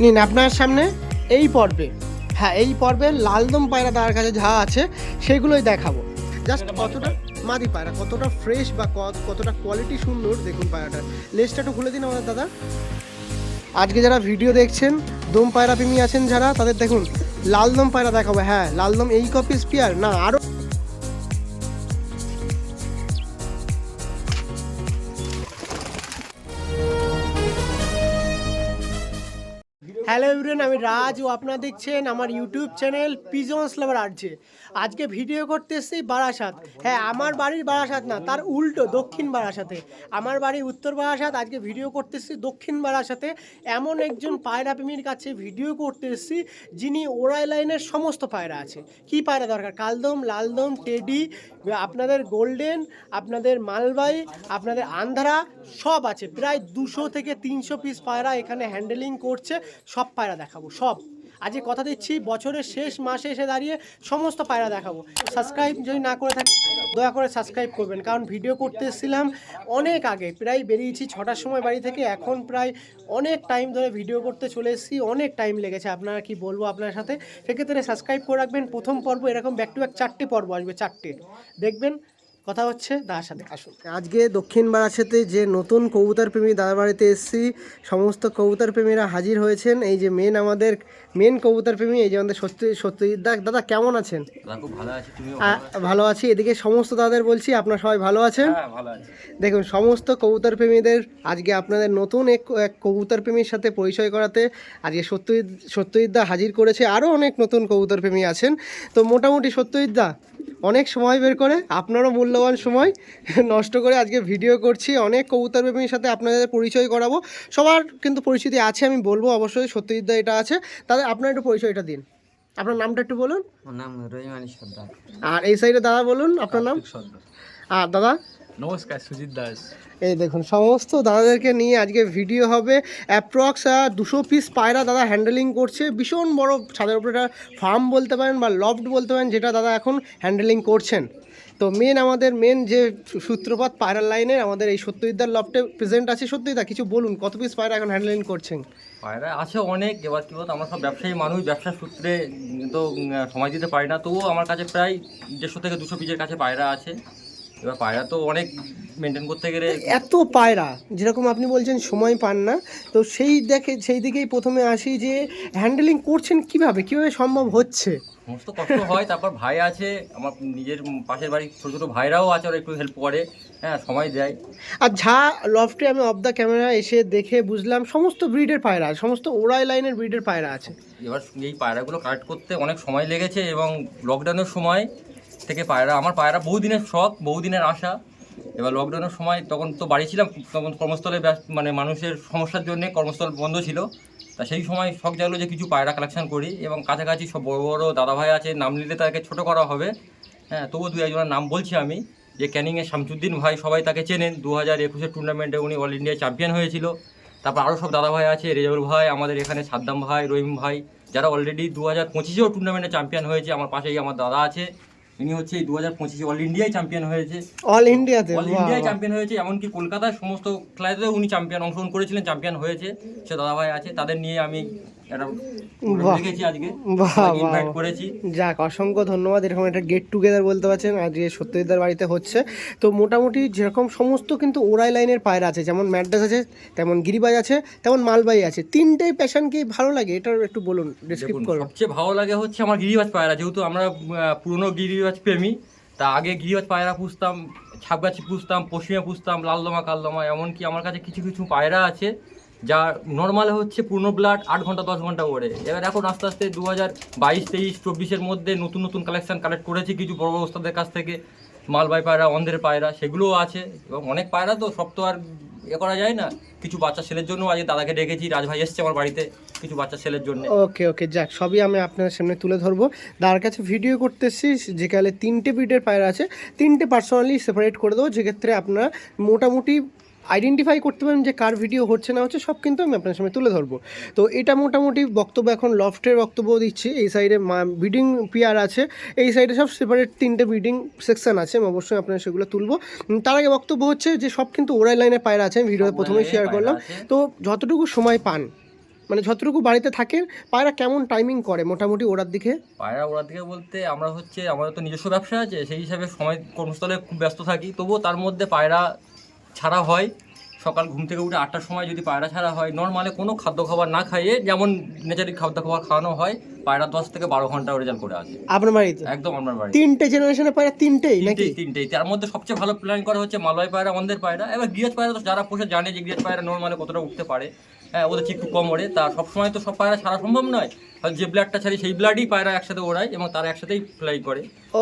নিন আপনার সামনে এই পর্বে, হ্যাঁ এই পর্বে লালদম পায়রা তার কাছে যা আছে সেগুলোই দেখাবো। জাস্ট কতটা মাদি পায়রা, কতটা ফ্রেশ বা কতটা কোয়ালিটি সুন্দর দেখুন পায়রাটার। লেজটা একটু খুলে দিন আমাদের দাদা। আজকে যারা ভিডিও দেখছেন, দম পায়রা প্রেমী আছেন যারা, তাদের দেখুন লালদম পায়রা দেখাবো। হ্যাঁ লালদম এই কপি স্পিয়ার না আরও। হ্যালো এভরিওয়ান, আমি রাজ ও আপনারা দেখছেন আমার ইউটিউব চ্যানেল পিজন্স লাভার আরজে। আজকে ভিডিও করতে এসেছি বারাসাত। হ্যাঁ আমার বাড়ির বারাসাত না, তার উল্টো দক্ষিণ বারাসাতে। আমার বাড়ি উত্তর বারাসাত, আজকে ভিডিও করতে এসেছি দক্ষিণ বারাসাতে। এমন একজন পায়রা প্রেমীর কাছে ভিডিও করতে এসেছি যিনি ওরাই লাইনের সমস্ত পায়রা আছে। কি পায়রা দরকার, কালদম, লালদম, টেডি, আপনাদের গোল্ডেন, আপনাদের মালবাই, আপনাদের আন্ধারা সব আছে। প্রায় 200 থেকে 300 পিস পায়রা এখানে হ্যান্ডেলিং করছে। সব পায়রা দেখাবো সব। আজকে কথা দিচ্ছি বছরের শেষ মাসে এসে দাঁড়িয়ে সমস্ত পায়রা দেখাবো। সাবস্ক্রাইব যদি না করে থাকেন দয়া করে সাবস্ক্রাইব করবেন, কারণ ভিডিও করতে এসেছিলাম অনেক আগে, প্রায় বেরিয়েছি 6টার সময় বাড়ি থেকে। এখন প্রায় অনেক টাইম ধরে ভিডিও করতে চলে এসেছি, অনেক টাইম লেগেছে। আপনারা কি বলবো আপনার সাথে, সেক্ষেত্রে সাবস্ক্রাইব করে রাখবেন। প্রথম পর্ব এরকম ব্যাক টু ব্যাক 4টে পর্ব আসবে, 4টে দেখবেন। কথা হচ্ছে দাদার সাথে, আসুন। আজকে দক্ষিণ বারাসাতে যে নতুন কবুতর প্রেমী দাদার বাড়িতে এসেছি, সমস্ত কবুতর প্রেমীরা হাজির হয়েছেন। এই যে আমাদের মেন কবুতর প্রেমী, এই যে আমাদের সত্যজিৎ দা। দাদা কেমন আছেন? খুব ভালো আছি, তুমিও? ভালো আছি। এদিকে সমস্ত দাদাদের বলছি আপনারা সবাই ভালো আছেন? হ্যাঁ ভালো আছি। দেখুন সমস্ত কবুতর প্রেমীদের আজকে আপনাদের নতুন এক কবুতর প্রেমীর সাথে পরিচয় করাতে আজকে সত্যজিৎ দা হাজির করেছে। আরও অনেক নতুন কবুতর প্রেমী আছেন। তো মোটামুটি সত্যজিৎ দা অনেক সময় বের করে, আপনারও মূল্যবান সময় নষ্ট করে আজকে ভিডিও করছি। অনেক কবুতর প্রেমীর সাথে আপনাদের পরিচয় করাবো। সবার কিন্তু পরিচিতি আছে, আমি বলবো অবশ্যই। সত্যজিৎ দা এটা আছে, তাদের আপনার একটু পরিচয়টা দিন। আপনার নামটা একটু বলুন। আমার নাম রহিমানী সর্দার। আর এই সাইডে দাদা বলুন আপনার নাম। সর্দার। আর দাদা? নমস্কার, সুজিত দাস। এই দেখুন সমস্ত দাদাদেরকে নিয়ে আজকে ভিডিও হবে। অ্যাপ্রক্স 200 পিস পায়রা দাদা হ্যান্ডেলিং করছে। ভীষণ বড় ছাদের উপরে একটা ফার্ম বলতে পারেন বা লফট বলতে পারেন, যেটা দাদা এখন হ্যান্ডেলিং করছেন। তো আমাদের মেন যে সূত্রপাত পায়রার লাইনের, আমাদের এই সত্যজিৎদার লফটে প্রেজেন্ট আছে। সত্যজিৎদা কিছু বলুন, কত পিস পায়রা এখন হ্যান্ডেলিং করছেন? পায়রা আছে অনেক। এবার কি বলতো, আমরা সব ব্যবসায়ী মানুষ, ব্যবসার সূত্রে তো সময় দিতে পারি না। তবুও আমার কাছে প্রায় 150 থেকে 200 পিসের কাছে পায়রা আছে। এবার পায়রা তো অনেক মেনটেন করতে গেলে, এত পায়রা যেরকম আপনি বলছেন সময় পান না, তো সেই দিকেই প্রথমে আসি যে হ্যান্ডেলিং করছেন কিভাবে সম্ভব হচ্ছে? সমস্ত কষ্ট হয়। তারপর ভাই আছে আমার, নিজের পাশের বাড়ি ছোটো ছোটো ভাইরাও আছে, ওরা একটু হেল্প করে, হ্যাঁ সময় দেয়। আর লফটে আমি অফ দ্য ক্যামেরা এসে দেখে বুঝলাম সমস্ত ব্রিডের পায়রা, সমস্ত ওরাই লাইনের ব্রিডের পায়রা আছে। এবার এই পায়রাগুলো কালেক্ট করতে অনেক সময় লেগেছে, এবং লকডাউনের সময় থেকে আমার পায়রা বহুদিনের শখ, বহুদিনের আশা। এবার লকডাউনের সময় তখন তো বাড়ি ছিলাম, তখন কর্মস্থলে মানে মানুষের সমস্যার জন্য কর্মস্থল বন্ধ ছিল। তা সেই সময় শখ জাগলো যে কিছু পায়রা কালেকশন করি, এবং কাছাকাছি সব বড় বড় দাদাভাই আছে, নাম নিলে তাকে ছোটো করা হবে। হ্যাঁ তবুও 2-1 নাম বলছি আমি, যে ক্যানিংয়ের শামসুদ্দিন ভাই, সবাই তাকে চেনেন। 2021-এর টুর্নামেন্টে উনি অল ইন্ডিয়া চ্যাম্পিয়ন হয়েছিল। তারপর আরও সব দাদাভাই আছে, রেজাউল ভাই, আমাদের এখানে সাদ্দাম ভাই, রহিম ভাই, যারা অলরেডি 2025-এও টুর্নামেন্টে চ্যাম্পিয়ন হয়েছে। আমার পাশেই আমার দাদা আছে, ইনি হচ্ছে এই 2025-এ অল ইন্ডিয়ায় চ্যাম্পিয়ন হয়েছে। অল ইন্ডিয়ায় চ্যাম্পিয়ন হয়েছে, এমনকি কলকাতার সমস্ত খেলাতেও উনি অংশগ্রহণ করেছিলেন, চ্যাম্পিয়ন হয়েছে। সে দাদাভাই আছে, তাদের নিয়ে আমি যাক অসংখ্য ধন্যবাদ। এরকম একটা গেট টুগেদার বলতে পারছেন আজকে সত্যজিৎদার বাড়িতে হচ্ছে। তো মোটামুটি যেরকম সমস্ত কিন্তু ওরাই লাইনের পায়রা আছে, যেমন ম্যাড্রাস আছে, তেমন গিরিবাজ আছে, তেমন মালবাই আছে। তিনটেই প্যাশন কি ভালো লাগে, এটা একটু বলুন, ডেসক্রিপ্ট করুন। সবচেয়ে ভালো লাগে হচ্ছে আমার গিরিবাজ পায়রা, যেহেতু আমরা পুরনো গিরিবাজ প্রেমী। তা আগে গিরিবাজ পায়রা পুষতাম, ছাপগাছি পুষতাম, পশ্চিমে পুষতাম, লালদমা, কালদমা। এমনকি আমার কাছে কিছু কিছু পায়রা আছে যা নর্মাল হচ্ছে পূর্ণ ব্লাড 8 ঘন্টা 10 ঘন্টা ওড়ে। এবার এখন আস্তে আস্তে 2022-23-24-এর মধ্যে নতুন নতুন কালেকশন কালেক্ট করেছি কিছু বড় বড় ওস্তাদের কাছ থেকে। মালবাই পায়রা, অন্ধের পায়রা, সেগুলোও আছে। এবং অনেক পায়রা তো সব তো আর করা যায় না। কিছু বাচ্চা ছেলের জন্য আজকে দাদাকে ডেকেছি, রাজভাই এসছে আমার বাড়িতে কিছু বাচ্চা ছেলের জন্য। ওকে যাক, সবই আমি আপনার সামনে তুলে ধরবো। দাদার কাছে ভিডিও করতেছি যেখানে 3টে ব্রিডের পায়রা আছে, 3টে পার্সোনালি সেপারেট করে দেবো, যেক্ষেত্রে আপনারা মোটামুটি আইডেন্টিফাই করতে পারেন যে কার ভিডিও হচ্ছে না হচ্ছে, সব কিন্তু আমি আপনার সামনে তুলে ধরবো। তো এটা মোটামুটি বক্তব্য, এখন লফটের বক্তব্য দিচ্ছি। এই সাইডে ব্রিডিং পেয়ার আছে, এই সাইডে সব সেপারেট 3টে ব্রিডিং সেকশন আছে, আমি অবশ্যই আপনার সেগুলো তুলবো। তার আগে বক্তব্য হচ্ছে যে সব কিন্তু ওরাই লাইনের পায়রা আছে, আমি ভিডিওতে প্রথমেই শেয়ার করলাম। তো যতটুকু সময় পান মানে যতটুকু বাড়িতে থাকেন পায়রা কেমন টাইমিং করে মোটামুটি ওড়ার দিকে? পায়রা ওড়ার দিকে বলতে আমরা হচ্ছে আমাদের তো নিজস্ব ব্যবসা আছে, সেই হিসাবে সময় কর্মস্থলে খুব ব্যস্ত থাকি, তবুও তার মধ্যে পায়রা ছাড়া হয়। সকাল ঘুম থেকে উঠে 8টার সময় যদি পায়রা ছাড়া হয়, নর্মালে কোনো খাদ্য খাবার না খাইয়ে যেমন নেচারিক খাদ্য খাবার খাওয়ানো হয়, পায়রা 10 থেকে 12 ঘন্টা রেজাল্ট করে আসে। আপনার বাড়িতে একদম আমার বাড়ি 3টে জেনারেশনের পায়রা? 3টেই নাকি? তিনটেই। তার মধ্যে সবচেয়ে ভালো প্ল্যান করা হচ্ছে মালয় পায়রা, আমাদের পায়রা। এবার গিরিয়াজ পায়রা তো যারা পোষে জানে যে গিরিয়াজ পায়রা নর্মালে কতটা উঠতে পারে। হ্যাঁ, ওদের একটু কম ওড়ে, তা সবসময় তো সব পায়রা ছাড়া সম্ভব নয়। যে ব্লাডটা ছাড়ি সেই ব্লাডই পায়রা একসাথে ওড়ায় এবং তারা একসাথেই ফ্লাই করে।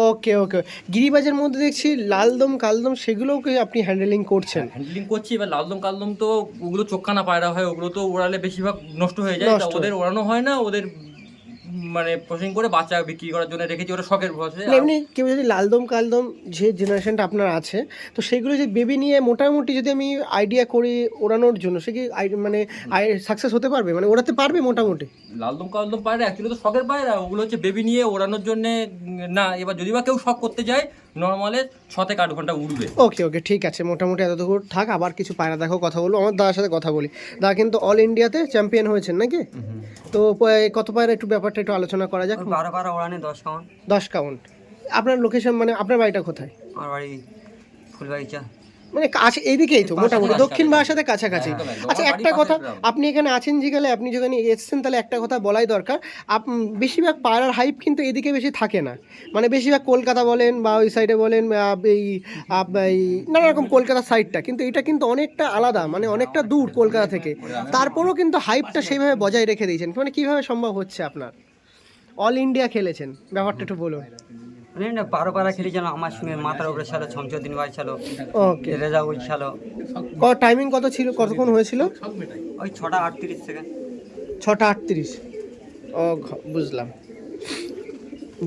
ওকে ওকে। গিরিবাজের মধ্যে দেখছি লালদম কালদম, সেগুলোও কি আপনি হ্যান্ডেলিং করছেন? হ্যান্ডলিং করছি। এবার লালদম কালদম তো ওগুলো চোখখানা পায়রা হয়, ওগুলো তো ওড়ালে বেশিরভাগ নষ্ট হয়ে যায়, তা ওদের ওড়ানো হয় না। ওদের মানে প্রসেসিং করে বাচ্চা বিক্রি করার জন্য রেখেছি, ওরা শখের বসে। মানে এমনি কেউ যদি লালদম কালদম যে জেনারেশনটা আপনার আছে, তো সেগুলো যে বেবি নিয়ে মোটামুটি যদি আমি আইডিয়া করি ওড়ানোর জন্য, সে কি মানে সাকসেস হতে পারবে, মানে ওড়াতে পারবে মোটামুটি? লালদম কালদম পায়রা অ্যাকচুয়ালি তো শখের পায়রা, ওগুলো হচ্ছে বেবি নিয়ে ওড়ানোর জন্য না। এবার যদি বা কেউ শখ করতে যায়, নর্মালে 6 থেকে 8 ঘন্টা উড়বে। ওকে ওকে, ঠিক আছে, মোটামুটি এতটুকু থাক। আবার কিছু পায়রা দেখো কথা বলবো, আমার দাদার সাথে কথা বলি। দাদা কিন্তু অল ইন্ডিয়াতে চ্যাম্পিয়ন হয়েছেন নাকি? তো কত পায়রা একটু ব্যাপারটা একটু আলোচনা করা যাক। 12 পায়রা ওড়ানে 10 কাউন্ট। 10 কাউন্ট। আপনার লোকেশন মানে আপনার বাড়িটা কোথায়? আমার বাড়ি ফুলবাগিচা। মানে কাছে এইদিকেই তো মোটামুটি, দক্ষিণ বারাসাতের কাছাকাছি। আচ্ছা একটা কথা, আপনি এখানে আছেন যেখানে, আপনি যেখানে এসেছেন, তাহলে একটা কথা বলাই দরকার। বেশিরভাগ পায়রার হাইপ কিন্তু এদিকে বেশি থাকে না, মানে বেশিরভাগ কলকাতা বলেন বা ওই সাইডে বলেন, এই নানা রকম কলকাতা সাইডটা, কিন্তু এটা কিন্তু অনেকটা আলাদা, মানে অনেকটা দূর কলকাতা থেকে। তারপরেও কিন্তু হাইপটা সেইভাবে বজায় রেখে দিয়েছেন, মানে কীভাবে সম্ভব হচ্ছে আপনার? অল ইন্ডিয়া খেলেছেন, ব্যাপারটা একটু বলুন। মানে না 12 পায়রা খেলেছিলাম আমার সঙ্গে, মাথার উপরে ছিল ছমচদিন ভাই ছিল, ওকে। রেজা উল ছিল। টাইমিং কত ছিল, কতক্ষণ হয়েছিল? ওই 6টা 38 সেকেন্ড। 6টা 38। ও বুঝলাম।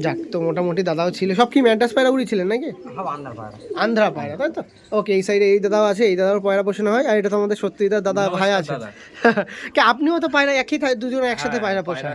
যাক, তো মোটামুটি দাদাও ছিল। সব কি ম্যাড্রাস পায়রা উড়িয়েছিলেন নাকি? সব আন্দার পায়রা। আন্ধ্রা পায়রা, তাই তো? ওকে, এই সাইডে এই দাদাও আছে, এই দাদার পায়রা পোষানো হয়। আর এটা তো আমাদের সত্যিদার দাদা ভাই আছে। কে আপনিও তো পায়রা একই, দুজন একসাথে পায়রা পোষা?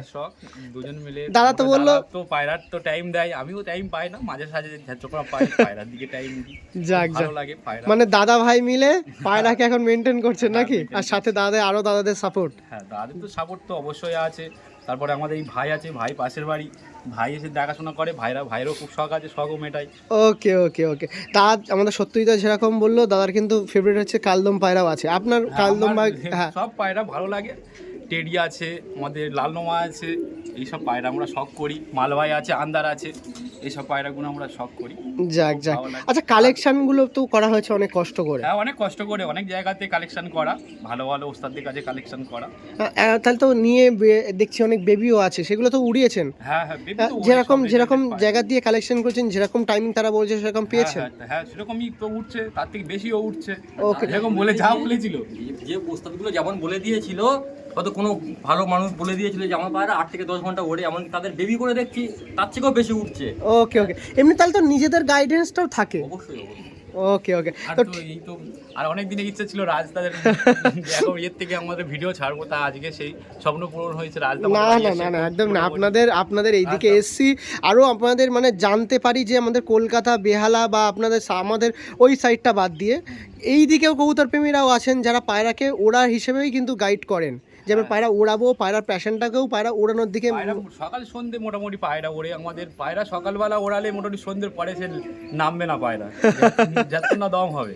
দুজন মিলে। দাদা তো বললো তো পায়রার তো টাইম দেয়, আমিও টাইম পাই না, মাঝে সাঝে যতটা পাই পায়রার দিকে টাইম দিই। যাক যাক, ভালো লাগে পায়রা। মানে দাদা ভাই মিলে পায়রাকে এখন মেনটেন করছেন নাকি? আর সাথে দাদাদের আরো দাদাদের সাপোর্ট? হ্যাঁ, দাদাদের তো সাপোর্ট তো অবশ্যই আছে। তারপরে আমাদের এই ভাই আছে, ভাই পাশের বাড়ি, ভাই এসে দেখাশোনা করে। ভাইয়েরও খুব শখ আছে, শখও মেটাই। ওকে ওকে ওকে। দাদা আমাদের সত্যিটা যেরকম বললো, দাদার কিন্তু ফেভারিট হচ্ছে কালদম পায়রাও আছে। আপনার কালদম বা? হ্যাঁ, সব পায়রা ভালো লাগে। টেডি আছে, আমাদের লালনোমা আছে, এইসব পায়রা আমরা শখ করি। মালবাই আছে, আন্দার আছে, এইসব পায়রাগুলো আমরা শখ করি। যাক যাক। আচ্ছা, কালেকশনগুলো তো করা হয়েছে অনেক কষ্ট করে? হ্যাঁ, অনেক কষ্ট করে, অনেক জায়গাতে কালেকশন করা, ভালো ভালো ওস্তাদের কাছে কালেকশন করা। তাহলে তো নিয়ে দেখছি অনেক বেবিও আছে, সেগুলো তো উড়িয়েছেন? হ্যাঁ হ্যাঁ, যেরকম যেরকম জায়গা দিয়ে কালেকশন করছেন, যেরকম টাইমিং তারা বলছে সেরকম পেয়েছেন? হ্যাঁ, সেরকমই তো উঠছে, তার থেকে বেশিও উঠছে। ওকে। এরকম বলে যা বলেছিল, যে প্রস্তাবগুলো যেমন বলে দিয়েছিল, হয়তো কোনো ভালো মানুষ বলে দিয়েছিল যে আমার পায়রা 8 থেকে 10 ঘন্টা ওড়ে, এমনকি তাদের বেবি করে দেখছি তার থেকেও বেশি উঠছে। ওকে ওকে। এমনি তাহলে তো নিজেদের গাইডেন্সটাও থাকে? অবশ্যই অবশ্যই। ওকে ওকে। আর তো তো এই তো আর অনেক দিনের ইচ্ছা ছিল রাজ তাদের এখন এর থেকে আমাদের ভিডিও ছাড়বো, তা আজকে সেই স্বপ্ন পূরণ হয়েছে। রাজ না না না না, একদম না। আপনাদের এইদিকে এসছি আরও আপনাদের মানে জানতে পারি যে আমাদের কলকাতা বেহালা বা আপনাদের আমাদের ওই সাইডটা বাদ দিয়ে এই দিকেও কবুতর প্রেমীরাও আছেন, যারা পায়রাকে ওড়ার হিসেবেই কিন্তু গাইড করেন, যে আমি পায়রা ওড়াবো, পায়রার প্যাশনটাকেও পায়রা ওড়ানোর দিকে। পায়রা সকাল সন্ধ্যে মোটামুটি পায়রা ওড়ে আমাদের। পায়রা সকালবেলা ওড়ালে মোটামুটি সন্ধ্যের পরে সে নামবে না পায়রা, যত না দম হবে।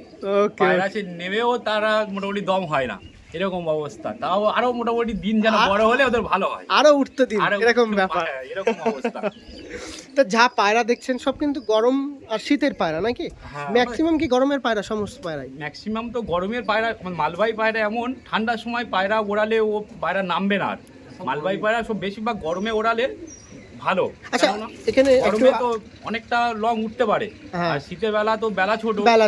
পায়রা সে নেমেও তারা মোটামুটি দম হয় না, এরকম অবস্থা। তাও আরো মোটামুটি দিন যেন বড় হলে ওদের ভালো হয়, আরো উঠতে দিন, এরকম ব্যাপার। এরকম অবস্থা। তো যা পায়রা দেখছেন সব কিন্তু গরম আর শীতের পায়রা নাকি? ম্যাক্সিমাম কি গরমের পায়রা? সমস্ত পায়রাই ম্যাক্সিমাম তো গরমের পায়রা। মালবাহী পায়রা এমন ঠান্ডার সময় পায়রা ওড়ালে ও পায়রা নামবে না। আর মালবাহী পায়রা সব বেশিরভাগ গরমে ওড়ালে ভালো। আচ্ছা, এখানে গরমে তো অনেকটা লং উঠতে পারে, আর শীতের বেলা তো বেলা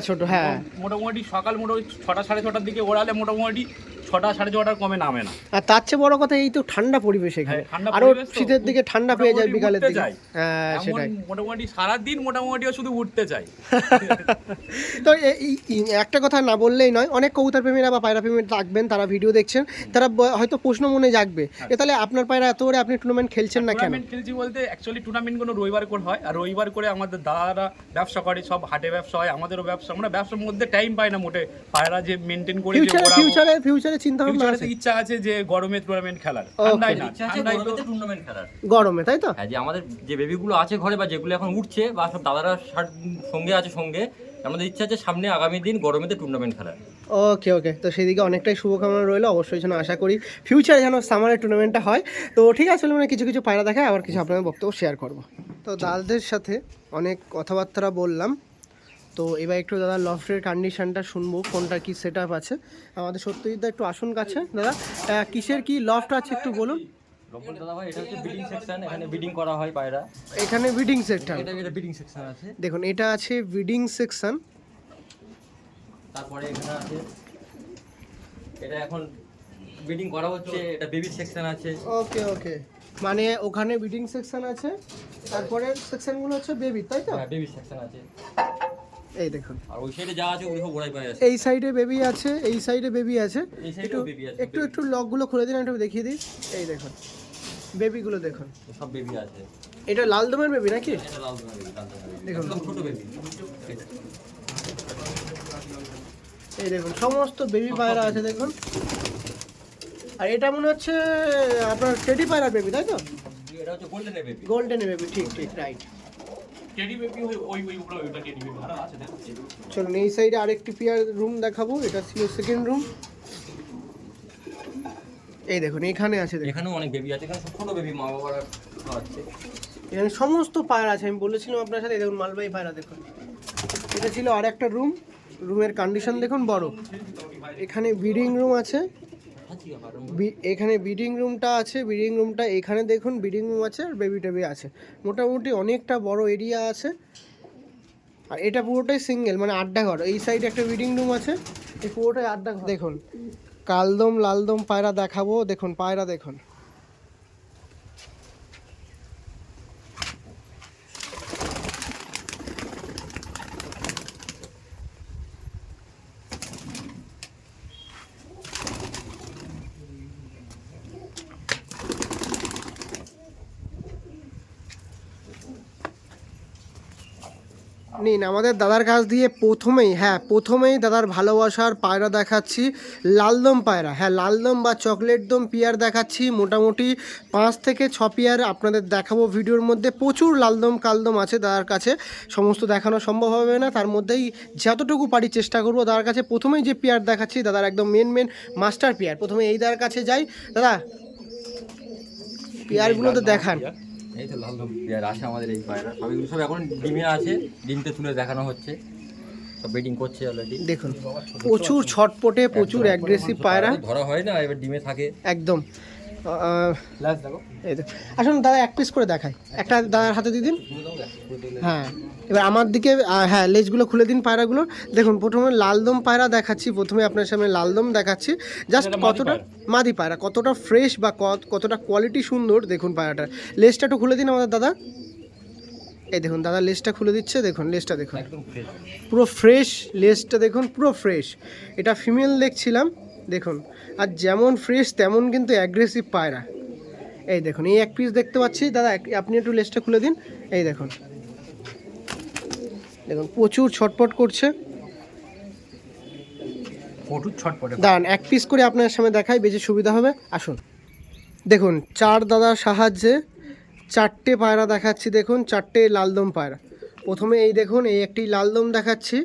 ছোট। হ্যাঁ, মোটামুটি সকাল মোটামুটি 6টা 6:30টার দিকে ওড়ালে মোটামুটি 6টা 6:30টার কমে নামে না। আর তার চেয়ে বড় কথা, এই তো ঠান্ডা পরিবেশ এখানে, আরো শীতের দিকে ঠান্ডা পেয়ে যায় বিকালের দিকে। হ্যাঁ, সেটাই। মোটামুটি সারাদিন মোটামুটিও শুধু উঠতে চাই। তো একটা কথা না বললেই নয়, অনেক কবুতর প্রেমীরা বা পায়রা প্রেমী থাকবেন, তারা ভিডিও দেখছেন, তারা হয়তো প্রশ্ন মনে জাগবে, তাহলে আপনার পায়রা এত করে আপনি টুর্নামেন্ট খেলছেন না কেন? টুর্নামেন্ট খেলছি বলতে অ্যাকচুয়ালি টুর্নামেন্টগুলো রবিবার করে হয়, আর রবিবার করে আমাদের দাদারা ব্যবসা করে, সব হাটে ব্যবসা হয়, আমাদেরও ব্যবসা। আমরা ব্যবসার মধ্যে টাইম পাই না মোটে পায়রা যে মেনটেন করে যে ফিউচারে চিন্তা ভাবনা ফিউচারে আছে? তো ইচ্ছা আছে যে গরমে টুর্নামেন্ট খেলার, ঠান্ডায় না, ইচ্ছা আছে ঠান্ডায় তো গরমেতে টুর্নামেন্ট খেলার। গরমে, তাই তো? হ্যাঁ, যে আমাদের যে বেবিগুলো আছে ঘরে বা যেগুলো এখন উঠছে বা সব দাদারা সঙ্গে আছে সঙ্গে, আমাদের ইচ্ছা আছে সামনে আগামী দিন গরমেতে টুর্নামেন্ট খেলার। ওকে ওকে, তো সেদিকে অনেকটাই শুভকামনা রইলো, অবশ্যই যেন আশা করি ফিউচারে যেন সামারের টুর্নামেন্টটা হয়। তো ঠিক আছে, মানে কিছু কিছু পায়রা দেখায়, আবার কিছু আপনাদের বক্তব্য শেয়ার করব। তো দাদাদের সাথে অনেক কথাবার্তা বললাম, তো এবার একটু দাদা লফটের কন্ডিশনটা শুনবো, কোনটা কি সেট আপ আছে। আমাদের সত্যজিৎ দা একটু আসুন কাছে। দাদা কিসের কি লফট আছে একটু বলুন। দাদা ভাই, এটা হচ্ছে ব্রিডিং সেকশন, এখানে ব্রিডিং করা হয় পায়রা। এখানে ব্রিডিং সেকশন, এটা ব্রিডিং সেকশন আছে। দেখুন এটা আছে ব্রিডিং সেকশন। তারপরে এখানে আছে, এটা এখন ব্রিডিং করা হচ্ছে, এটা বেবি সেকশন আছে। ওকে ওকে, মানে ওখানে ব্রিডিং সেকশন আছে, তারপরে সেকশনগুলো হচ্ছে বেবি, তাই তো? হ্যাঁ, বেবি সেকশন আছে। এই দেখুন, আর ওই সাইডে যা আছে ওই সব ওরাই পায় আছে। এই সাইডে বেবি আছে, এই সাইডে বেবি আছে। এই একটু সাইডেও বেবি আছে। একটু একটু লকগুলো খুলে দিন, একটু দেখিয়ে দিই। এই দেখুন বেবিগুলো দেখুন, সব বেবি আছে। এটা লাল দমের বেবি নাকি? এটা লাল বেবি, লাল বেবি। দেখুন। একদম ছোট বেবি। এই দেখুন সমস্ত বেবি পায়রা আছে দেখুন। আর এটা মনে হচ্ছে আপনার টেডি পায়রা বেবি, তাই তো? এটা হচ্ছে গোল্ডেন বেবি। গোল্ডেন বেবি, ঠিক ঠিক, রাইট। টেডি বেবি ওইটা টেডি বেবি আর আছে দেখো। চলুন এই সাইডে আরেকটি পেয়ার রুম দেখাবো, এটা ছিল সেকেন্ড রুম। এই দেখুন এখানে আছে, দেখুন এখানেও অনেক বেবি আছে, এখানে সব ছোট বেবি মা বাবারা আছে। এখানে সমস্ত পায়রা আছে, আমি বলেছিলাম আপনার সাথে। এই দেখুন মালবাহী পায়রা দেখুন। এটা ছিল আর একটা রুম, রুমের কন্ডিশন দেখুন বড়। এখানে ব্রিডিং রুম আছে, এখানে ব্রিডিং রুমটা আছে, ব্রিডিং রুমটা এখানে দেখুন ব্রিডিং রুম আছে, আর বেবি টেবি আছে। মোটামুটি অনেকটা বড় এরিয়া আছে। আর এটা পুরোটাই সিঙ্গেল, মানে আড্ডা ঘর। এই সাইডে একটা ব্রিডিং রুম আছে, এই পুরোটাই আড্ডা ঘর। দেখুন কালদম লালদম পায়রা দেখাবো, দেখুন পায়রা দেখুন। নিন আমাদের দাদার কাছ দিয়ে প্রথমেই দাদার ভালোবাসার পায়রা দেখাচ্ছি, লালদম পায়রা। হ্যাঁ, লালদম বা চকলেট দম পেয়ার দেখাচ্ছি। মোটামুটি 5 থেকে 6 পেয়ার আপনাদের দেখাবো ভিডিওর মধ্যে। প্রচুর লালদম কালদম আছে দাদার কাছে, সমস্ত দেখানো সম্ভব হবে না, তার মধ্যেই যতটুকু পারি চেষ্টা করবো। দাদার কাছে প্রথমেই যে পেয়ার দেখাচ্ছি, দাদার একদম মেন মাস্টার পেয়ার। প্রথমে এই দাদার কাছে যাই। দাদা পেয়ারগুলো তো দেখান। এই তো লাল পেয়ার আছে আমাদের এই পায়রা, সবগুলো সব এখন ডিমে আছে, ডিমতে তুলে দেখানো হচ্ছে, সব ব্রিডিং করছে অলরেডি। দেখুন প্রচুর ছটপটে, প্রচুর অ্যাগ্রেসিভ পায়রা, ধরা হয় না, এবার ডিমে থাকে একদম। লাস্ট দেখো। এই দেখো, আসুন দাদা এক পিস করে দেখাই, একটা দাদার হাতে দিয়ে দিন। হ্যাঁ, এবার আমার দিকে হ্যাঁ লেজগুলো খুলে দিন পায়রাগুলো। দেখুন প্রথমে লালদম পায়রা দেখাচ্ছি, প্রথমে আপনার সামনে লালদম দেখাচ্ছি। জাস্ট কতটা মাদি পায়রা, কতটা ফ্রেশ বা কতটা কোয়ালিটি সুন্দর দেখুন পায়রাটা। লেজটা একটু খুলে দিন আমাদের দাদা। এই দেখুন দাদা লেজটা খুলে দিচ্ছে, দেখুন লেজটা দেখুন একদম ফ্রেশ। পুরো ফ্রেশ, লেজটা দেখুন পুরো ফ্রেশ। এটা ফিমেল দেখছিলাম, দেখুন আর যেমন ফ্রেশ তেমন কিন্তু অ্যাগ্রেসিভ পায়রা। এই দেখুন এই এক পিস দেখতে পাচ্ছি দাদা, আপনি একটু লেজটা খুলে দিন। এই দেখুন, দেখুন প্রচুর ছটপট করছে। প্রচুর ছটপটে। দাঁড়ান এক পিস করে আপনার সামনে দেখাই, বেশি সুবিধা হবে। আসুন দেখুন 4 দাদার সাহায্যে 4টে পায়রা দেখাচ্ছি। দেখুন 4টে লালদম পায়রা। প্রথমে এই দেখুন এই একটি লালদম দেখাচ্ছি।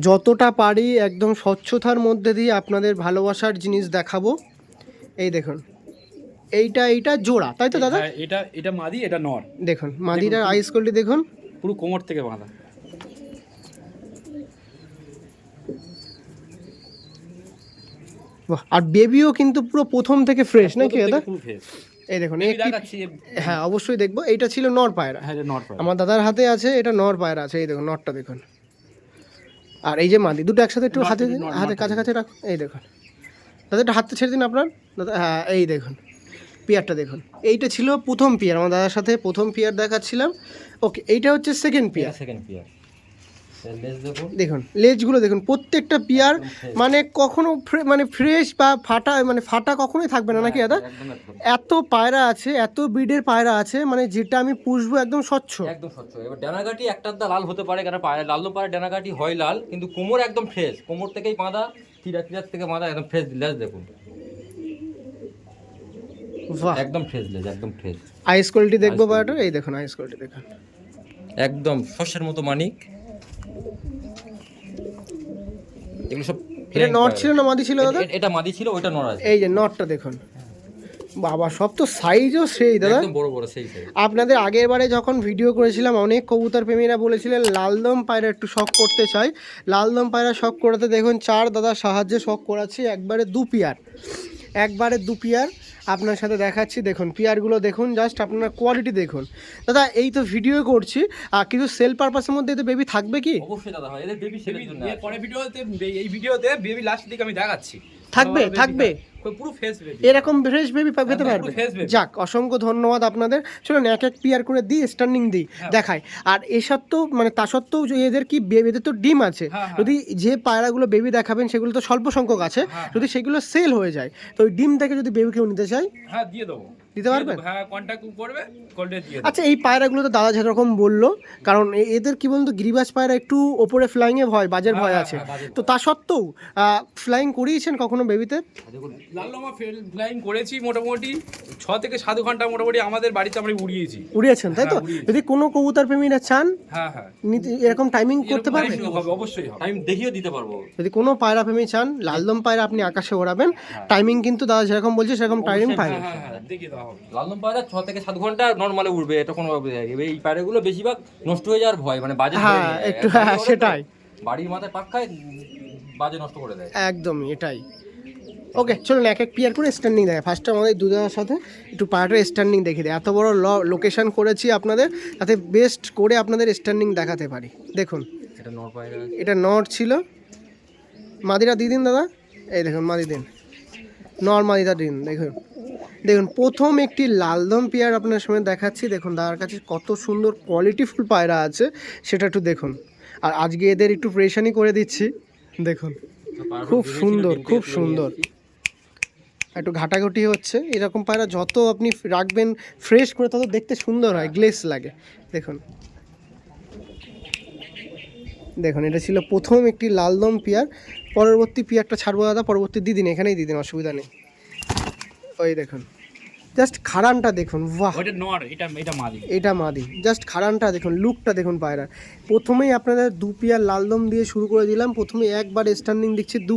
যতটা পারি একদম স্বচ্ছতার মধ্যে দিয়ে আপনাদের ভালোবাসার জিনিস দেখাবো। এই দেখুন এইটা জোড়া, তাই তো দাদা? এটা মাদি, এটা নর। দেখুন মাদিটার আইস কোয়ালিটি দেখুন, পুরো কোমর থেকে বাঁধা। বাহ, আর বেবিও কিন্তু পুরো প্রথম থেকে ফ্রেশ নাকি দাদা? পুরো ফ্রেশ। এই দেখুন এই একটি, দেখাচ্ছি। হ্যাঁ অবশ্যই দেখবো। এইটা ছিল নর পায়রা, হ্যাঁ, এটা নর পায়রা। আমার দাদার হাতে আছে, এটা নর পায়রা আছে। এই দেখুন নরটা দেখুন, আর এই যে মাদি, দুটো একসাথে একটু হাতে হাতে কাছাকাছি রাখুন। এই দেখুন দাদা একটু হাতটা ছেড়ে দিন আপনার দাদা। হ্যাঁ এই দেখুন পেয়ারটা দেখুন, এইটা ছিল প্রথম পেয়ার, আমার দাদার সাথে প্রথম পেয়ার দেখাচ্ছিলাম। ওকে, এইটা হচ্ছে সেকেন্ড পেয়ার। Second pair. লেজ দেখুন, দেখুন লেজগুলো দেখুন, প্রত্যেকটা পেয়ার মানে কখনো মানে ফ্রেশ বা ফাটা কখনোই থাকবে না নাকি দাদা? একদম একদম এত পায়রা আছে, এত ব্রিডের পায়রা আছে, মানে যেটা আমি পুষবো একদম স্বচ্ছ। একদম স্বচ্ছ। এবার ডানাগাটি একটা আধটা লাল হতে পারে, কারণ পায়রা লাল পায়রা ডানাগাটি হয় লাল, কিন্তু কোমর একদম ফ্রেশ, কোমর থেকেই বাঁধা, চিরার থেকে বাঁধা, একদম ফ্রেশ লেজ দেখুন, বাহ, একদম ফ্রেশ লেজ, একদম ফ্রেশ, আইস কোয়ালিটি দেখবো পায়রাটার, এই দেখুন আইস কোয়ালিটি দেখুন, একদম শস্যের মতো মানিক। এগুলো সব এটা নট ছিল না মাদি ছিল দাদা? এটা মাদি ছিল, ওইটা নর আছে। এই যে নটটা দেখুন, বাবা সব তো সাইজও সেই দাদা। একদম বড় বড় সেই সাইজ। আপনাদের আগের বারে যখন ভিডিও করেছিলাম অনেক কবুতর প্রেমীরা বলেছিলেন লালদম পায়রা একটু শখ করতে চাই, লালদম পায়রা শখ করাতে দেখুন চার দাদার সাহায্যে শখ করাচ্ছি, একবারে দু পেয়ার আপনার সাথে দেখাচ্ছি। দেখুন পেয়ারগুলো দেখুন, জাস্ট আপনার কোয়ালিটি দেখুন দাদা। এই তো ভিডিও করছি, আর কিছু সেল পারপাসের মধ্যে তো বেবি থাকবে কি? অবশ্যই দাদা হয়, এদের বেবি সেলের জন্য আছে। পরের ভিডিওতে, এই ভিডিওতে বেবি লাস্ট দিকে আমি দেখাচ্ছি, থাকবে পুরো ফেস বেবি, এরকম ফ্রেশ বেবি পেতে একদম পারবে। পুরো fresh baby। যাক, অসংখ্য ধন্যবাদ আপনাদের। চলুন এক এক পেয়ার করে দিই, স্ট্যান্ডিং দিই, দেখাই। আর এ সত্ত্বেও মানে তা সত্ত্বেও যে এদের কি এদের তো ডিম আছে, হ্যাঁ। যদি যে পায়রাগুলো বেবি দেখাবেন সেগুলো তো স্বল্প সংখ্যক আছে, যদি সেগুলো সেল হয়ে যায় তো ওই ডিম থেকে যদি বেবি কেউ নিতে চাই হ্যাঁ দিয়ে দেবো, দিতে পারবেন? হ্যাঁ কন্ট্যাক্ট করবে, কন্ট্যাক্ট দিয়ে দেবো। আচ্ছা, এই পায়রাগুলো তো দাদা যেরকম বললো, কারণ এদের কি বলুন তো, গিরিবাজ পায়রা একটু ওপরে ফ্লাইংয়ে ভয়, বাজের ভয় আছে, তো তা সত্ত্বেও ফ্লাইং করিয়েছেন কখনো বেবিতে? দেখুন লাললমা ফ্লাইং করেছি মোটামুটি 6 থেকে 7 ঘন্টা মোটামুটি আমাদের বাড়িতে আমরা উড়িয়েছেন তাই তো? হ্যাঁ, উড়িয়েছি। যদি কোনো কবুতর প্রেমীরা চান হ্যাঁ এরকম টাইমিং করতে এরকম পারবেন? হবে, অবশ্যই হবে। টাইম দেখিয়ে দিতে পারবো। যদি কোনো পায়রা প্রেমী চান লালদম পায়রা আপনি আকাশে ওড়াবেন, টাইমিং কিন্তু দাদা যেরকম বলছে সেরকম টাইমিং পাবেন। হ্যাঁ দেখিয়ে দেওয়া হবে। লালদম পায়রা 6 থেকে 7 ঘন্টা নর্মালে উঠবে, এটা কোনো এই পায়রাগুলো বেশিরভাগ নষ্ট হয়ে যাওয়ার ভয়, মানে বাজে হ্যাঁ, একটু হ্যাঁ, সেটাই। বাড়ির মাথায় পাক খায়, বাজে নষ্ট করে দেয়। একদমই এটাই। ওকে, চলুন এক এক পেয়ার করে স্ট্যান্ডিং দেখে। ফার্স্টে আমাদের দুধের সাথে একটু পায়রাটার স্ট্যান্ডিং দেখে দিই। এত বড় লোকেশন করেছি আপনাদের, তাতে বেস্ট করে আপনাদের স্ট্যান্ডিং দেখাতে পারি। দেখুন এটা নর পায়রা, এটা নট ছিল, মাদিরা দিয়ে দিন দাদা, এই দেখুন মাদি দিন, নর মাদিটা দিন। দেখুন প্রথম একটি লালদম পেয়ার আপনার সামনে দেখাচ্ছি। দেখুন দাদার কাছে কত সুন্দর কোয়ালিটিফুল পায়রা আছে সেটা একটু দেখুন। আর আজকে এদের একটু প্রেশানি করে দিচ্ছি, দেখুন খুব সুন্দর, খুব সুন্দর। একটু ঘাটাঘাটি হচ্ছে, এরকম পায়রা যত আপনি রাখবেন ফ্রেশ করে তত দেখতে সুন্দর হয়, গ্লেস লাগে। দেখুন এটা ছিল প্রথম একটি লালদম পেয়ার। পরবর্তী পেয়ারটা ছাড়বো দাদা, পরবর্তী দিদিন, এখানেই দিদিন, অসুবিধা নেই। ওই দেখুন জাস্ট খাড়ানটা দেখুন, বাহ, ওটা নর, এটা মাদি, এটা মাদি। জাস্ট খাড়ানটা দেখুন, লুকটা দেখুন পায়রা। প্রথমেই আপনাদের দু পেয়ার লালদম দিয়ে শুরু করে দিলাম। প্রথমে একবার স্ট্যান্ডিং দিচ্ছি দু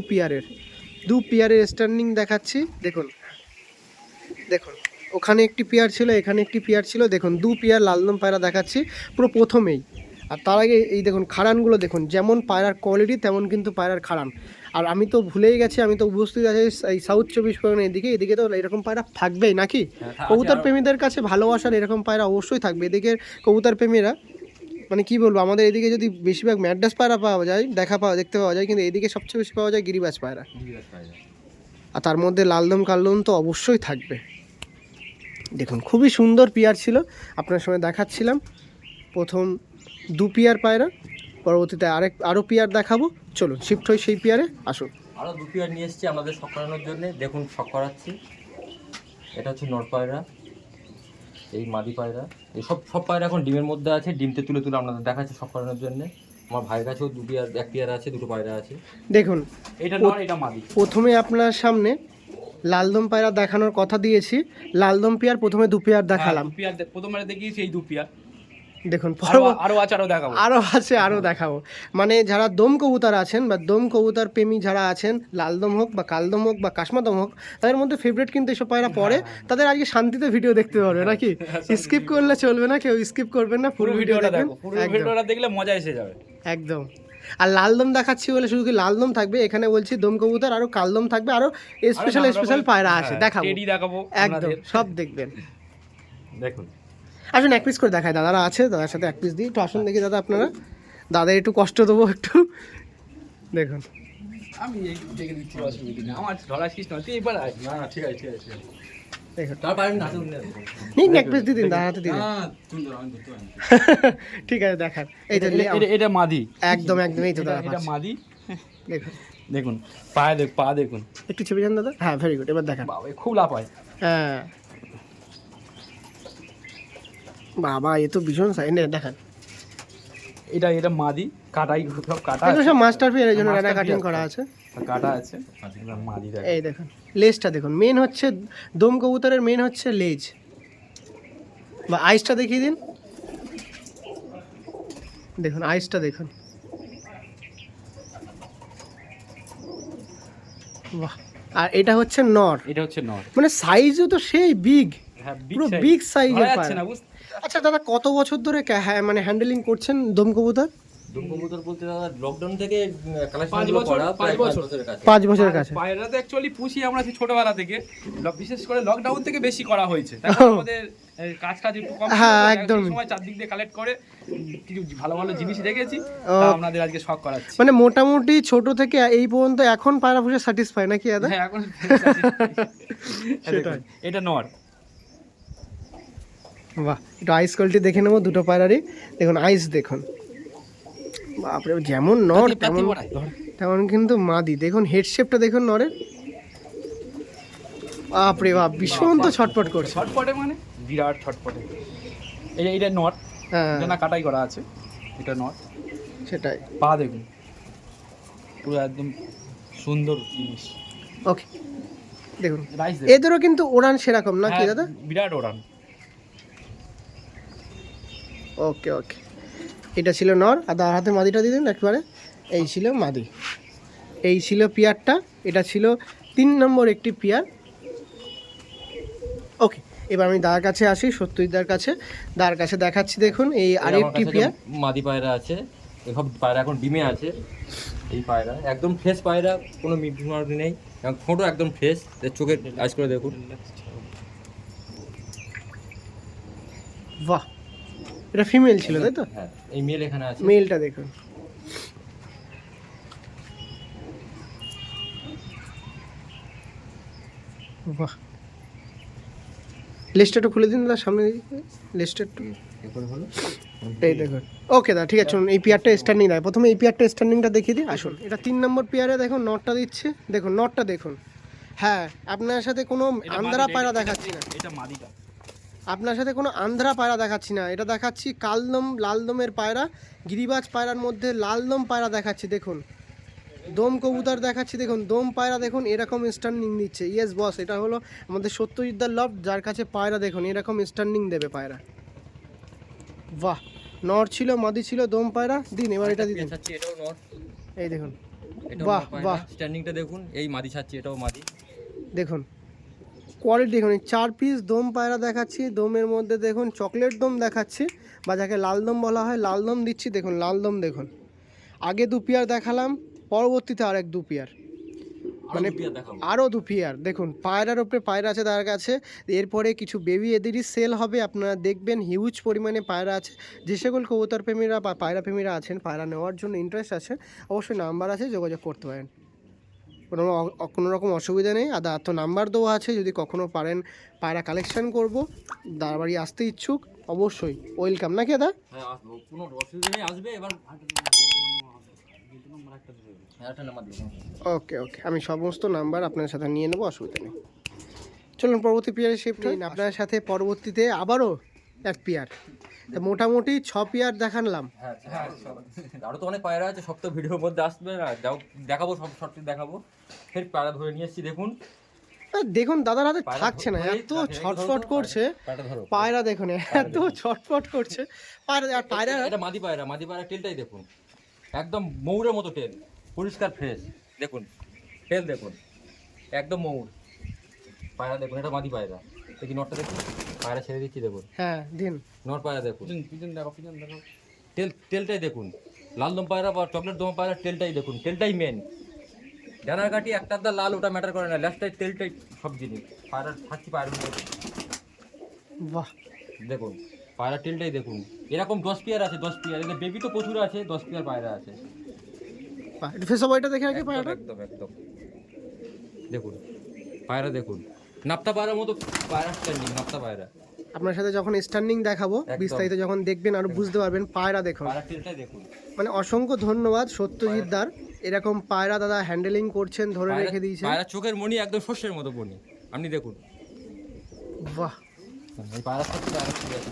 পেয়ারের স্ট্যান্ডিং দেখাচ্ছি। দেখুন ওখানে একটি পেয়ার ছিল, এখানে একটি পেয়ার ছিল। দেখুন দু পেয়ার লালদম পায়রা দেখাচ্ছি পুরো প্রথমেই। আর তার আগে এই দেখুন খাড়ানগুলো দেখুন, যেমন পায়রার কোয়ালিটি তেমন কিন্তু পায়রার খাড়ান। আর আমি তো ভুলেই গেছি, আমি তো উপস্থিত আছি এই সাউথ 24 পরগনা, এদিকে তো এরকম পায়রা থাকবেই নাকি? কবুতর প্রেমীদের কাছে ভালোবাসার এরকম পায়রা অবশ্যই থাকবে। এদিকে কবুতর প্রেমীরা মানে কি বলবো, আমাদের এদিকে যদি বেশিরভাগ ম্যাড্রাস পায়রা পাওয়া যায়, দেখতে পাওয়া যায়, কিন্তু এদিকে সবচেয়ে বেশি পাওয়া যায় গিরিবাজ পায়রা। আর তার মধ্যে লালদম কালদম তো অবশ্যই থাকবে। দেখুন খুবই সুন্দর পেয়ার ছিল, আপনার সঙ্গে দেখাচ্ছিলাম। প্রথম দু পেয়ার পায়রা, পরবর্তীতে আরও পেয়ার দেখাবো। চলুন শিফট হই সেই পেয়ারে, আসুন। আরও 2 পেয়ার নিয়ে এসেছি আমাদের শখ করানোর জন্য। দেখুন শখ করাচ্ছি, এটা হচ্ছে নর পায়রা, এই মাদি পায়রা। এই সব পায়রা এখন ডিমের মধ্যে আছে, ডিমতে তুলে আপনাদের দেখাচ্ছি শখ করানোর জন্য। আমার ভাইয়ের কাছেও এক পেয়ার আছে, দুটো পায়রা আছে। দেখুন এটা নর, এটা মাদি। প্রথমে আপনার সামনে লালদম পায়রা দেখানোর কথা দিয়েছি, লালদম পেয়ার প্রথমে দু পেয়ার দেখালাম। প্রথমে দেখিয়েছি এই 2 পেয়ার, দেখুন আরো আছে, আরও দেখাবো। মানে যারা দম কবুতর আছেন বা দম কবুতর প্রেমী যারা আছেন, লালদম হোক বা কালদম হোক বা কাশমাদম হোক, তাদের মধ্যে ফেভারিট কিন্তু এসব পায়রা পড়ে। তাদের আজকে শান্তিতে ভিডিও দেখতে পারবে নাকি? স্কিপ করলে চলবে না, কেউ স্কিপ করবেন না, পুরো ভিডিওটা দেখো, পুরো ভিডিওটা দেখলে মজা এসে যাবে একদম। আর লালদম দেখাচ্ছি বলে শুধু কি লালদম থাকবে, এখানে বলছি দম কবুতর আরও কালদম থাকবে, আরও স্পেশাল পায়রা আছে, দেখাবো একদম, সব দেখবেন। দেখুন আসুন এক পিস করে দেখায়, দাদারা আছে, দাদার সাথে এক পিস দিই। একটু আসুন দেখি দাদা, আপনারা দাদার একটু কষ্ট দেবো একটু। দেখুন আমি এই দেখে দিচ্ছি, অসুবিধা নেই, আমার ধরা শেষ নয়, তুই এবার আয়। না ঠিক আছে দেখুন তার পায়ের নাচুন নিন এক পিস দিয়ে দিন, দাঁড়াতে হাতে দিয়ে দিন। আমি ধরতে পারি ঠিক আছে দেখান, এই তো এটা মাদি, একদম একদম, এই তো দাদা এটা মাদি। দেখুন দেখুন পা দেখুন, একটু ছবি যান দাদা, হ্যাঁ ভেরি গুড, এবার দেখান। বাবা খুব লাফায়। হ্যাঁ বাবা এ তো ভীষণ সাইন, দেখান। এটা মাদি, কাটাই সব কাটা এগুলো আছে, সব মাস্টার পিয়ার, এই জন্য Master রানা কাটিং piece করা আছে। আছে। কাটা আছে এবার মাদি দেখো। এই দেখুন লেজটা দেখুন, মেন হচ্ছে দম কবুতরের মেন হচ্ছে লেজ বা আইসটা দেখিয়ে দিন। দেখুন আইসটা দেখুন, বাহ। আর এটা হচ্ছে নর, এটা হচ্ছে নর। মানে সাইজও তো সেই বিগ, হ্যাঁ পুরো বিগ সাইজের যাচ্ছে পায়রা। না বুঝতে। আচ্ছা দাদা কত বছর ধরে মানে হ্যান্ডেলিং করছেন দম কবুতর? কবুতর বলতে দাদা লকডাউন থেকে কালেকশন 5 গুলো বছর, করা 5 প্রায় 5 বছর। বছরের কাছে। 5 বছরের কাছে। পায়রা তো অ্যাকচুয়ালি পুষি আমরা সেই ছোটবেলা থেকে, বিশেষ করে লকডাউন থেকে বেশি করা হয়েছে। তারপর আমাদের কাজ একটু কম ছিল, হ্যাঁ, তো একদম। সেই সময় চারদিক দিয়ে কালেক্ট করে কিছু ভালো ভালো জিনিস রেখেছি, তা আপনাদের আজকে শখ করাচ্ছি। মানে মোটামুটি ছোট থেকে এই পর্যন্ত এখন পায়রা পুষে স্যাটিসফাই নাকি দাদা? হ্যাঁ এখন সেটাই। এটা নর। বাহ, একটু আইস কোয়ালিটি দেখে নেবো দুটো পায়রারই। দেখুন আইস দেখুন, বাপরে যেমন নর তেমন তেমন কিন্তু মাদি। দেখুন হেড শেপটা দেখুন নরের, বাপরে বাপ ভীষণ তো ছটপট করছে। ছটপটে মানে বিরাট ছটপটে। এটা নর, হ্যাঁ এটা না কাটাই করা আছে, এটা নর। সেটাই। পা দেখুন পুরো একদম সুন্দর জিনিস। ওকে দেখুন রাইস এদেরও কিন্তু ওড়ান সেরকম নাকি দাদা? বিরাট ওড়ান। ওকে ওকে, এটা ছিল নর, আর তার হাতে মাদিটা দিয়ে দিন একবারে। এই ছিল মাদি, এই ছিল পিয়ারটা, এটা ছিল 3 নম্বর একটি পিয়ার। ওকে, এবার আমি দাদার কাছে আসি, সত্যজিৎদার কাছে। দাদার কাছে দেখাচ্ছি দেখুন এই আরেকটি পিয়ার। মাদি পায়রা আছে, এসব পায়রা এখন ডিমে আছে। এই পায়রা একদম ফ্রেশ পায়রা, কোনো মিটমাটি নেই, এবং ঠোঁটও একদম ফ্রেশ। চোখের আইস করে দেখুন। বাহ, এটা ফিমেল ছিল তাই তো? হ্যাঁ, এই মেল এখানে আছে। মেলটা দেখুন, বাহ। লিস্টটা একটু খুলে দিন দাদা, সামনে লিস্টটা একটু। এই দেখুন, ওকে দাদা ঠিক আছে। শুনুন এই পেয়ারটা স্ট্যান্ডিং দেয়, প্রথমে এই পেয়ারটা স্ট্যান্ডিংটা দেখিয়ে দিই। আসুন এটা 3 নম্বর পেয়ারে দেখুন নটটা দিচ্ছে, দেখুন নটটা দেখুন। হ্যাঁ, আপনার সাথে কোনো আন্ধ্রা পায়রা দেখাচ্ছি না, এটা মাদিটা। আপনার সাথে কোনো আন্ধ্রা পায়রা দেখাচ্ছি না, এটা দেখাচ্ছি কালদম লালদমের পায়রা, গিরিবাজ পায়রার মধ্যে লালদম পায়রা দেখাচ্ছি। দেখুন দম কবুতর দেখাচ্ছি, দেখুন দম পায়রা দেখুন এরকম স্ট্যান্ডিং দিচ্ছে। ইয়েস বস, এটা হলো আমাদের সত্যজিৎদার লব, যার কাছে পায়রা দেখুন এরকম স্ট্যান্ডিং দেবে পায়রা। বাহ, নর ছিল মাদি ছিল দম পায়রা দিন, এবার এটা দিন। এটাও নর, এই দেখুন, এটাও বাহ, বাহ বাহ। বাহ, স্ট্যান্ডিংটা দেখুন। এই মাদি ছাড়ছি, এটাও মাদি। দেখুন কোয়ালিটি দেখুন, 4 পিস দম পায়রা দেখাচ্ছি। দমের মধ্যে দেখুন চকলেট দম দেখাচ্ছি, বা যাকে লাল দম বলা হয় লাল দম দিচ্ছি। দেখুন লাল দম দেখুন, আগে 2 পেয়ার দেখালাম, পরবর্তীতে আরেক 2 পেয়ার, মানে আরও 2 পেয়ার। দেখুন পায়রার উপরে পায়রা আছে তার কাছে, এরপরে কিছু বেবি এদেরই সেল হবে, আপনারা দেখবেন হিউজ পরিমাণে পায়রা আছে। যে সকল কবুতর প্রেমীরা বা পায়রা প্রেমীরা আছেন, পায়রা নেওয়ার জন্য ইন্টারেস্ট আছে, অবশ্যই নাম্বার আছে, যোগাযোগ করতে পারেন, কোনো রকম অসুবিধা নেই। আর তো নাম্বার দেওয়া আছে, যদি কখনো পারেন পায়রা কালেকশন করব, দাদার বাড়ি আসতে ইচ্ছুক, অবশ্যই ওয়েলকাম নাকি দাদা? হ্যাঁ, আসবো, কোনো অসুবিধা নেই, আসবে। এবার একটা নাম্বার দিন। ওকে ওকে, আমি সমস্ত নাম্বার আপনার সাথে নিয়ে নেবো, অসুবিধা নেই। চলুন পরবর্তী পেয়ারে শিফট হই। আপনার সাথে পরবর্তীতে আবারও 1 পেয়ার, তো মোটামুটি 6 পেয়ার দেখালাম। হ্যাঁ, আরও তো অনেক পায়রা আছে, সব তো ভিডিওর মধ্যে আসবে না, যাও দেখাবো, সব শর্টে দেখাবো। ফের পায়রা ধরে নিয়ে এসেছি দেখুন। দেখুন দাদার হাতে থাকছে না, এত ছটফট করছে পায়রা, দেখুন এত ছটফট করছে পায়রা। আর পায়রা এটা মাদি পায়রা, মাদি পায়রা টেলটাই দেখুন, একদম ময়ূরের মতো টেল, পরিষ্কার ফ্রেশ। দেখুন টেল দেখুন, একদম ময়ূর পায়রা। দেখুন এটা মাদি পায়রা, দেখি নটটা দেখুন, পায়রা ছেড়ে দিচ্ছি দেখুন। হ্যাঁ দিন, নট পায়রা দেখুন, পিছন দেখো, পিছন দেখো। টেলটাই দেখুন। লাল দম পায়রা বা চকলেট দম পায়রা টেলটাই দেখুন, টেলটাই মেন। ডানার কাটি একটা আধটা লাল, ওটা ম্যাটার করে না, লাস্টটাই টেলটাই সব জিনিস। পায়রা থাকছি পায়রা বাহ দেখুন, পায়রা টেলটাই দেখুন। এরকম 10 পেয়ার আছে, 10 পেয়ার। এদের বেবি তো প্রচুর আছে, 10 পেয়ার পায়রা আছে। ফেসা বয়টা দেখে রাখি পায়রাটা। একদম একদম দেখুন পায়রা দেখুন, নাপ্তা পায়রার মতো পায়রা স্ট্যান্ডিং, নাপ্তা পায়রা। আপনার সাথে যখন স্ট্যান্ডিং দেখাবো একদম। বিস্তারিত যখন দেখবেন আরো বুঝতে পারবেন। পায়রা দেখুন, পায়রা টেলটাই দেখুন। মানে অসংখ্য ধন্যবাদ সত্যজিৎ দার, এরকম পায়রা দাদা হ্যান্ডেলিং করছেন, ধরে রেখে দিয়েছেন। পায়রা চোখের মণি একদম শস্যের মতো মণি, আপনি দেখুন। বাহ, এই পায়রার সাথে পায়রা ঠিক আছে,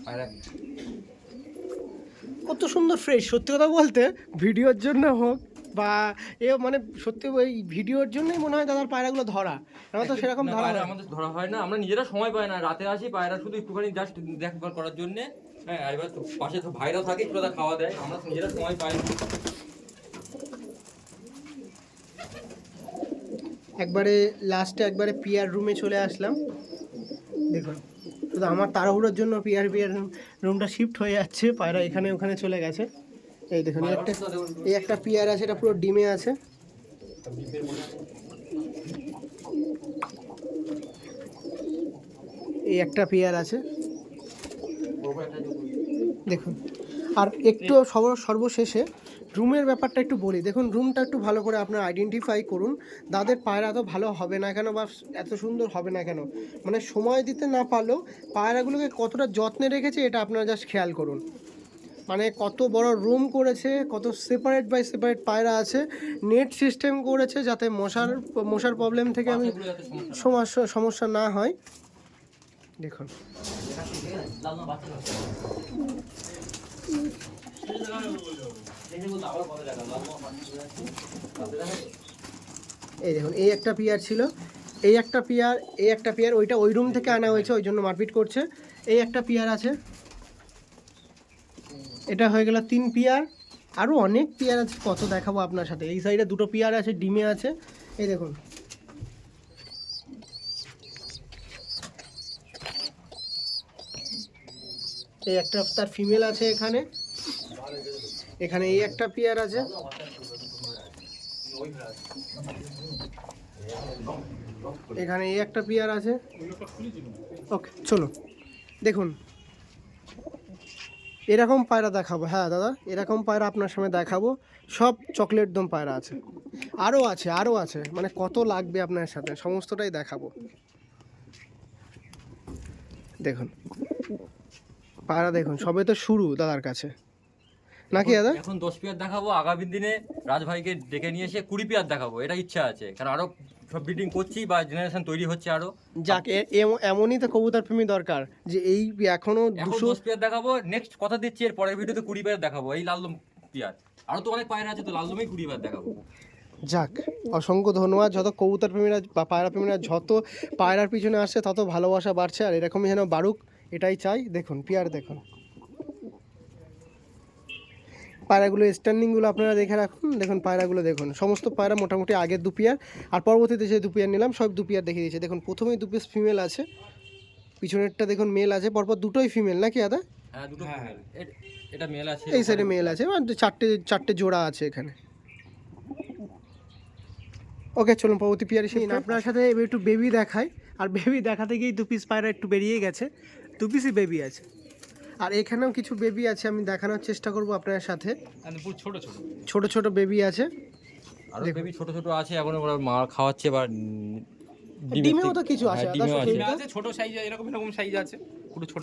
পায়রা কত সুন্দর ফ্রেশ। সত্যি কথা বলতে ভিডিওর জন্য হোক বা এ মানে সত্যি ওই ভিডিওর জন্যই মনে হয় দাদার পায়রাগুলো ধরা, আমার তো সেরকম না, ধরা পায়রা হয় না। আমাদের ধরা হয় না, আমরা নিজেরা সময় পাই না, রাতে আসি পায়রা শুধু একটুখানি জাস্ট দেখভাল করার জন্য। হ্যাঁ, আর এবার তো পাশে তো ভাইরাও থাকে, একটু ওরা খাওয়া দেয়, আমরা নিজেরা সময় পাই না। একবারে লাস্টে একবারে পিয়ার রুমে চলে আসলাম। দেখুন শুধু আমার তাড়াহুড়োর জন্য পিয়ার রুমটা শিফট হয়ে যাচ্ছে, পায়রা এখানে ওখানে চলে গেছে। এই দেখুন এই একটা পিয়ার আছে, এটা পুরো ডিমে আছে। এই একটা পেয়ার আছে দেখুন। আর একটু সর্বশেষে রুমের ব্যাপারটা একটু বলি। দেখুন রুমটা একটু ভালো করে আপনার আইডেন্টিফাই করুন, দাদের পায়রা এত ভালো হবে না কেন বা এত সুন্দর হবে না কেন, মানে সময় দিতে না পারলেও পায়রাগুলোকে কতটা যত্নে রেখেছে এটা আপনারা জাস্ট খেয়াল করুন। মানে কত বড় রুম করেছে, কত সেপারেট বাই সেপারেট পায়রা আছে, নেট সিস্টেম করেছে যাতে মশার প্রবলেম থেকে আমি সমস্যা না হয়। দেখুন এই দেখুন এই একটা পিয়ার ছিল, এই একটা পিয়ার ওইটা ওই রুম থেকে আনা হয়েছে, ওই জন্য মারপিট করছে। এই একটা পিয়ার আছে, এটা হয়ে গেল 3 পিয়ার। আরও অনেক পিয়ার আছে, কত দেখাবো আপনার সাথে। এই সাইডে 2টো পিয়ার আছে, ডিমে আছে। এই দেখুন এই একটা তার ফিমেল আছে এখানে, এখানে এই একটা পেয়ার আছে। এখানে এই একটা পেয়ার আছে। ওকে চলো দেখুন এরকম পায়রা দেখাবো। হ্যাঁ দাদা এরকম পায়রা আপনার সামনে দেখাবো, সব চকলেট দম পায়রা আছে, আরও আছে, মানে কত লাগবে আপনার সাথে সমস্তটাই দেখাবো। দেখুন পায়রা দেখুন, সবে তো শুরু দাদার কাছে নাকি দাদা? এখন 10 পেয়ার দেখাবো, আগামী দিনে রাজভাইকে ডেকে নিয়ে এসে 20 পেয়ার দেখাবো, এটা ইচ্ছা আছে, কারণ আরো সব ব্রিডিং করছি বা জেনারেশন তৈরি হচ্ছে আরো। যাক এমনই তো কবুতর প্রেমী দরকার যে এই এখনো এখন 200 10 পেয়ার দেখাবো, নেক্সট কথা দিচ্ছি এর পরের ভিডিওতে 20 পেয়ার দেখাবো, এই লালদম পেয়ার। আরো তো অনেক পায়রা আছে, তো লালদমেই 20 পেয়ার দেখাবো। যাক অসংখ্য ধন্যবাদ। যত কবুতর প্রেমীরা বা পায়রা প্রেমীরা যত পায়রার পিছনে আসছে তত ভালোবাসা বাড়ছে, আর এরকমই যেন বাড়ুক এটাই চাই। দেখুন পিয়ার দেখুন, পায়রাগুলো স্ট্যান্ডিংগুলো আপনারা দেখে রাখুন। দেখুন পায়রাগুলো দেখুন, সমস্ত পায়রা মোটামুটি আগের 2 পেয়ার, আর পরবর্তীতে যে 2 পেয়ার নিলাম সব 2 পেয়ার দেখিয়ে দিয়েছে। দেখুন প্রথমেই 2 পিস ফিমেল আছে, পিছনেরটা দেখুন মেল আছে, পরপর দুটোই ফিমেল নাকি দাদা? হ্যাঁ দুটো ফিমেল, এটা মেল আছে, এই সাইডে মেল আছে, আর চারটে জোড়া আছে এখানে। ওকে চলুন পরবর্তী পেয়ার এসে আপনার সাথে এবার একটু বেবি দেখাই। আর বেবি দেখাতে গিয়েই 2 পিস পায়রা একটু বেরিয়ে গেছে, 2 পিসই বেবি আছে। আর এখানেও কিছু বেবি আছে, আমি দেখানোর চেষ্টা করব আপনার সাথে। ছোট ছোট বেবি আছে, আর বেবি ছোট ছোট আছে, এখন ওরা মা খাওয়াচ্ছে বা ডিমেও তো কিছু আছে, ডিমেও আছে। আছে ছোট সাইজ, এরকম সাইজ আছে, পুরো ছোট।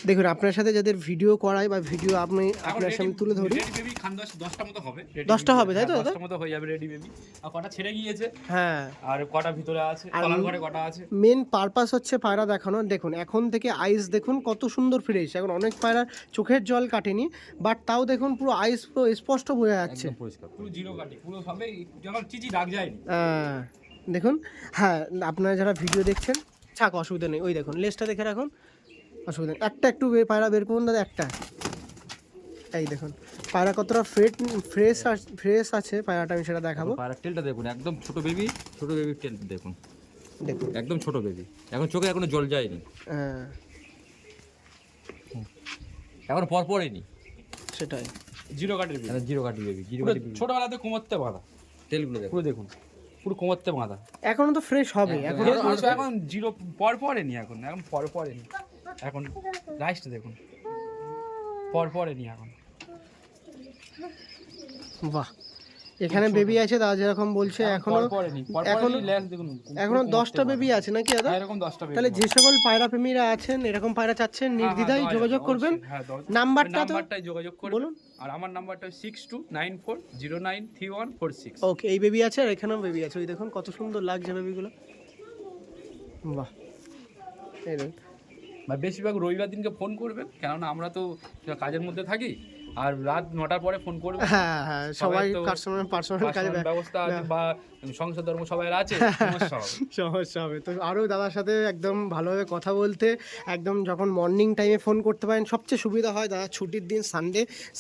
দেখুন আপনার সাথে যাদের ভিডিও করাই বা ভিডিও আপনার সামনে তুলে ধরি, রেডি বেবি খান 10টা মতো হবে, 10টা হবে তাই তো দাদা? 10টা মতো হয়ে যাবে রেডি বেবি। আর কটা ছেড়ে গিয়েছে, হ্যাঁ আর কটা ভিতরে আছে, আর কলার ঘরে কটা আছে। মেন পারপাস হচ্ছে পায়রা দেখানো। দেখুন এখন থেকে আইস দেখুন কত সুন্দর ফ্রেশ, এখন অনেক পায়রা চোখের জল কাটেনি, বাট তাও দেখুন পুরো আইস পুরো স্পষ্ট বোঝা যাচ্ছে, একদম পরিষ্কার। পুরো জিরো কাটি, পুরো সবে যখন চিচি ডাক যায়নি। দেখুন। হ্যাঁ আপনারা যারা ভিডিও দেখছেন থাক অসুবিধা নেই, ওই দেখুন লেজটা দেখে রাখুন, অসুবিধা নেই। একটা একটু পায়রা বের করুন দাদা, একটা। এই দেখুন পায়রা কতটা ফ্রেশ আছে পায়রাটা, আমি সেটা দেখাবো। পায়রার টেলটা দেখুন, একদম ছোট বেবির টেল দেখুন, দেখুন একদম ছোট বেবি, এখন চোখে এখনো জল যায়নি, এখন পরপরই নি, সেটাই জিরো কাটের বেবি, জিরো কাটি বেবি, জিরো পুরো কাটি বেবি। ছোটবেলাতে কোমরতে বাঁধা, টেলগুলো দেখুন, পুরো দেখুন পুরো কোমরতে বাঁধা। এখনো তো ফ্রেশ হবে, এখন এখন জিরো পরে নি, এখন পরে নি, এখন রাইসটা দেখুন পরে নি এখন। বাহ এখানে বেবি আছে দাদা যেরকম বলছে এখনো এখনো- দেখুন এখনো 10টা বেবি আছে নাকি দাদা? এরকম 10টা baby তাহলে হবে। যে সকল পায়রা প্রেমীরা আছেন এরকম পায়রা চাচ্ছেন নির্দ্বিধায় দেওয়া যোগাযোগ যাবে, করবেন। অবশ্যই, হ্যাঁ, নাম্বারটা তো নাম্বারটায় যোগাযোগ করবেন। বলুন। আর আমার নাম্বারটা 6294093146। ওকে, এই বেবি আছে আর এখানেও বেবি আছে, ওই দেখুন কত সুন্দর লাগছে বেবিগুলো। বাহ, এই দেখুন। বা বেশিরভাগ রবিবার দিনকে ফোন করবেন, কেননা আমরা তো কাজের মধ্যে থাকি, আর রাত 9টার পরে ফোন করবেন। হ্যাঁ হ্যাঁ, সবাই তো পার্সোনাল কাজে পার্সোনাল ব্যবস্থা আছে বা সংসার ধর্ম সবাই আছে, সমস্যা হবে। সমস্যা হবে। তো আরও দাদার সাথে একদম ভালোভাবে কথা বলতে, একদম যখন মর্নিং টাইমে ফোন করতে পারেন সবচেয়ে সুবিধা হয় দাদা, ছুটির দিন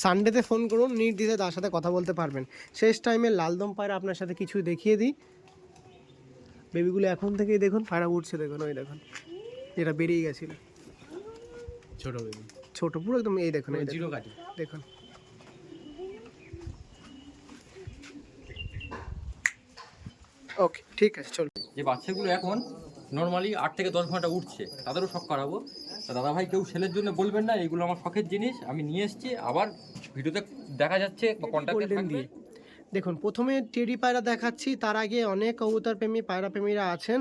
সানডেতে ফোন করুন, নির্দ্বিধায় তার সাথে কথা বলতে পারবেন। শেষ টাইমে লালদম পায়রা আপনার সাথে কিছু দেখিয়ে দিই। বেবিগুলো এখন থেকেই দেখুন পায়রা উঠছে, দেখুন ওই দেখুন, যেটা বেরিয়ে গেছিল ছোট বেবি, ছোট পুরো একদম, এই দেখুন এই জিরো দেখুন, কাটি। দেখুন। ওকে, ঠিক আছে, চলো। যে বাচ্চাগুলো এখন নর্মালি 8 থেকে 10 ঘন্টা উঠছে, তাদেরও শখ করাবো। তা দাদাভাই কেউ সেলের জন্য বলবেন না, এগুলো আমার শখের জিনিস, আমি নিয়ে এসেছি। আবার ভিডিওতে দেখা যাচ্ছে বা কন্ট্যাক্টে গোল্ডেন থাকবে। দিয়ে দেখুন, প্রথমে টেডি পায়রা দেখাচ্ছি, তার আগে অনেক কবুতর প্রেমী পায়রা প্রেমীরা আছেন